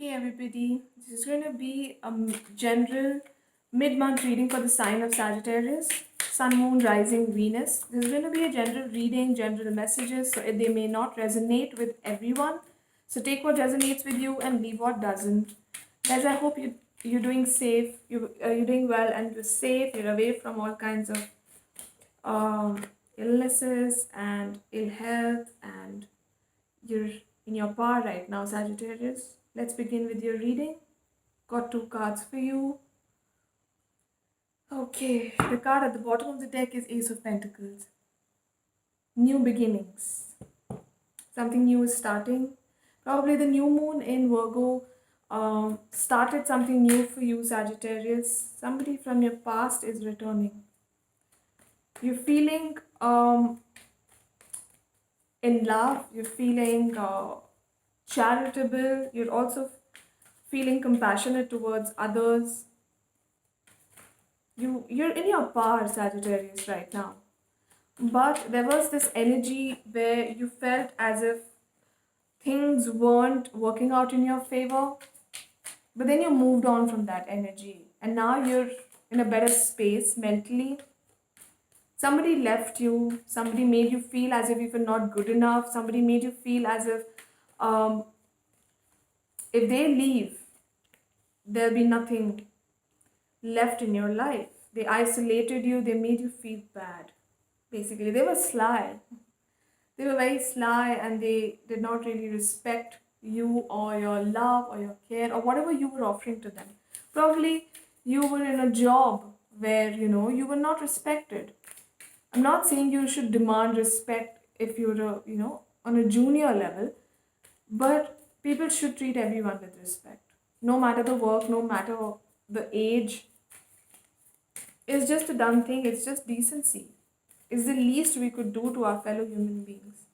Hey everybody, this is going to be a general mid-month reading for the sign of Sagittarius, Sun, Moon, Rising, Venus. This is going to be a general reading, general messages, so they may not resonate with everyone. So take what resonates with you and leave what doesn't. Guys, I hope you're doing safe, you're doing well, and you're safe. You're away from all kinds of illnesses and ill health, and you're in your power right now, Sagittarius. Let's begin with your reading. Got two cards for you. Okay, the card at the bottom of the deck is Ace of Pentacles. New beginnings. Something new is starting. Probably the new moon in Virgo started something new for you, Sagittarius. Somebody from your past is returning. You're feeling in love, you're feeling charitable, you're also feeling compassionate towards others. You're in your power, Sagittarius, right now. But there was this energy where you felt as if things weren't working out in your favor, but then you moved on from that energy, and now you're in a better space mentally. Somebody left you, somebody made you feel as if you were not good enough, somebody made you feel as um, if they leave, there'll be nothing left in your life. They isolated you, they made you feel bad. Basically, they were sly. They were very sly and they did not really respect you or your love or your care or whatever you were offering to them. Probably you were in a job where you were not respected. I'm not saying you should demand respect if you're on a junior level, but people should treat everyone with respect. No matter the work, no matter the age, it's just a done thing, it's just decency. It's the least we could do to our fellow human beings.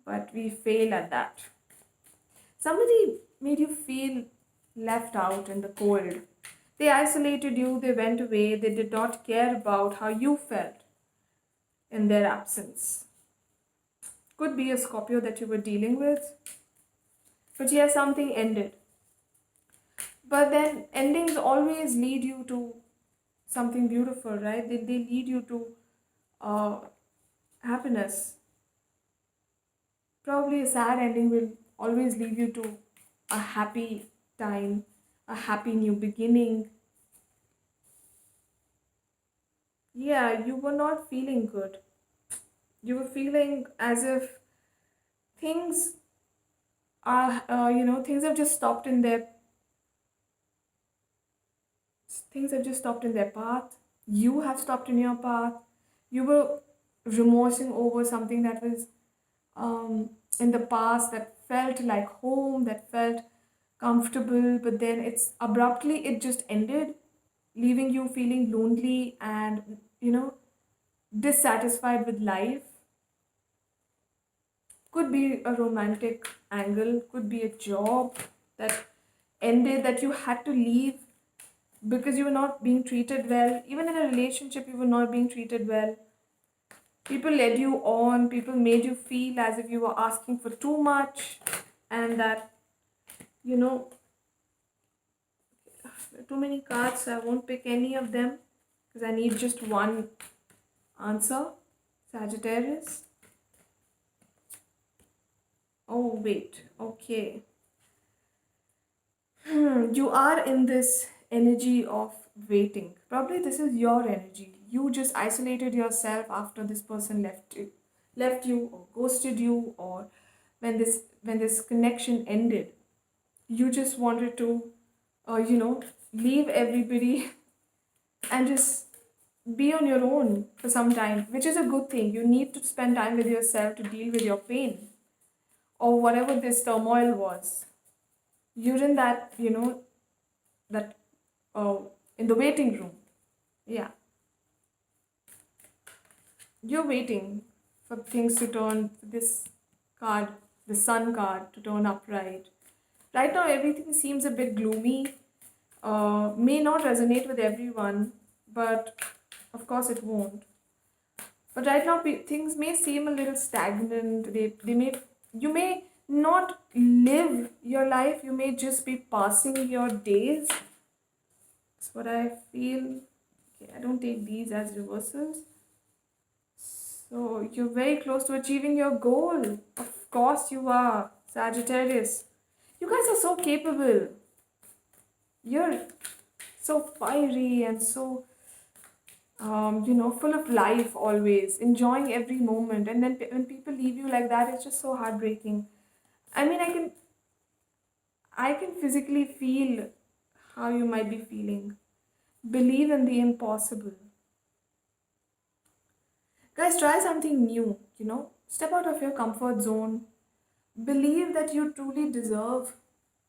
But we fail at that. Somebody made you feel left out in the cold. They isolated you, they went away, they did not care about how you felt in their absence. Could be a Scorpio that you were dealing with. But yes, something ended. But then endings always lead you to something beautiful, right? They lead you to uh, happiness. Probably a sad ending will always lead you to a happy time, a happy new beginning. Yeah, you were not feeling good. You were feeling as if things things have just stopped in their path. You have stopped in your path. You were remorsing over something that was in the past that felt like home, that felt comfortable, but then it just ended, leaving you feeling lonely and dissatisfied with life. Could be a romantic angle, could be a job that ended, that you had to leave because you were not being treated well. Even in a relationship, you were not being treated well. People led you on, people made you feel as if you were asking for too much, and that, you know, too many cards, I won't pick any of them because I need just one answer. Sagittarius. Oh, wait. Okay. You are in this energy of waiting. Probably this is your energy. You just isolated yourself after this person left you or ghosted you, or when this connection ended. You just wanted to, leave everybody and just be on your own for some time, which is a good thing. You need to spend time with yourself to deal with your pain or whatever this turmoil was. You're in that, that uh, in the waiting room. Yeah, you're waiting for things to turn, for this card, the sun card, to turn upright. Right now, everything seems a bit gloomy, may not resonate with everyone, but of course it won't. But right now, things may seem a little stagnant. You may not live your life. You may just be passing your days. That's what I feel. Okay, I don't take these as reversals. So you're very close to achieving your goal. Of course you are, Sagittarius. You guys are so capable. You're so fiery and so full of life always, enjoying every moment. And then when people leave you like that, it's just so heartbreaking. I mean, I can physically feel how you might be feeling. Believe in the impossible. Guys, try something new. Step out of your comfort zone. Believe that you truly deserve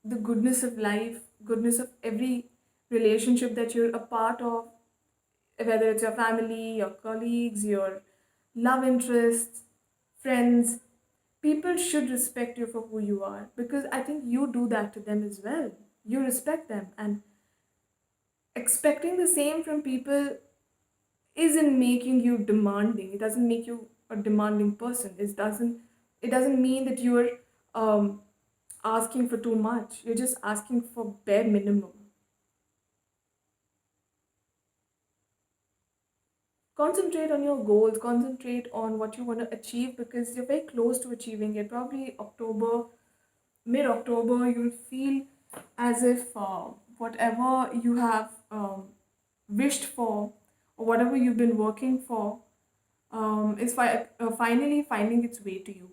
the goodness of life, goodness of every relationship that you're a part of, whether it's your family, your colleagues, your love interests, friends. People should respect you for who you are because I think you do that to them as well. You respect them, and expecting the same from people isn't making you demanding. It doesn't make you a demanding person. It doesn't mean that you're um, asking for too much. You're just asking for bare minimum. Concentrate on your goals, concentrate on what you want to achieve because you're very close to achieving it. Probably October, mid October, you'll feel as if whatever you have wished for or whatever you've been working for is finally finding its way to you.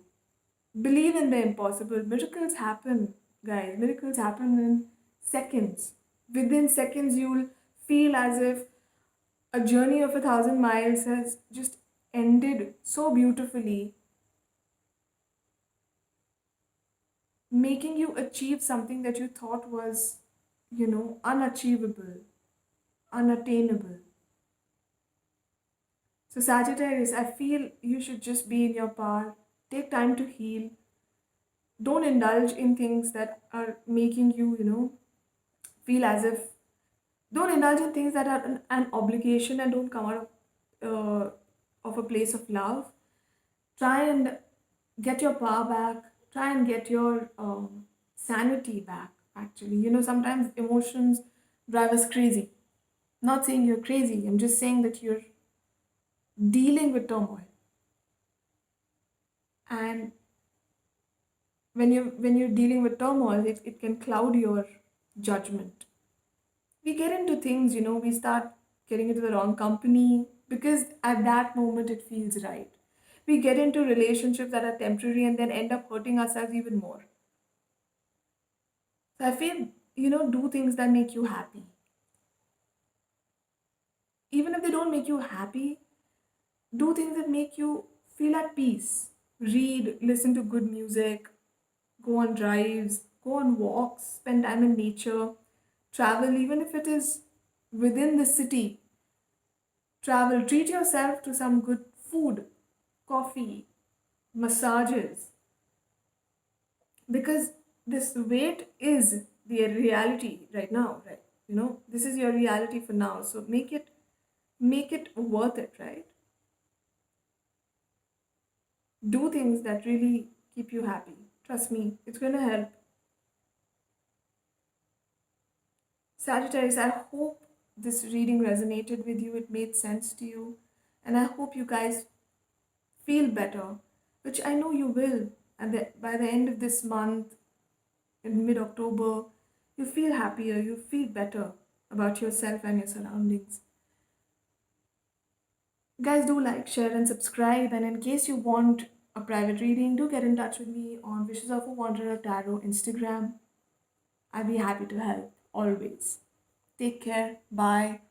Believe in the impossible. Miracles happen, guys. Miracles happen in seconds. Within seconds, you'll feel as if a journey of 1,000 miles has just ended so beautifully, making you achieve something that you thought was, unachievable, unattainable. So, Sagittarius, I feel you should just be in your power. Take time to heal. Don't indulge in things that are making you feel as if. Don't indulge in things that are an obligation and don't come out of a place of love. Try and get your power back. Try and get your sanity back, actually. Sometimes emotions drive us crazy. Not saying you're crazy, I'm just saying that you're dealing with turmoil. And when you're dealing with turmoil, it can cloud your judgment. We get into things, we start getting into the wrong company because at that moment it feels right. We get into relationships that are temporary and then end up hurting ourselves even more. So I feel, do things that make you happy. Even if they don't make you happy, do things that make you feel at peace. Read, listen to good music, go on drives, go on walks, spend time in nature, travel, even if it is within the city. Travel, treat yourself to some good food, coffee, massages, because this weight is the reality right now, right? This is your reality for now. So make it worth it, right? Do things that really keep you happy. Trust me, it's going to help. Sagittarius, I hope this reading resonated with you, it made sense to you, and I hope you guys feel better, which I know you will. And by the end of this month, in mid October, you feel happier, you feel better about yourself and your surroundings. Guys, do like, share, and subscribe. And in case you want a private reading, do get in touch with me on Wishes of a Wanderer Tarot Instagram. I'd be happy to help always. Take care. Bye.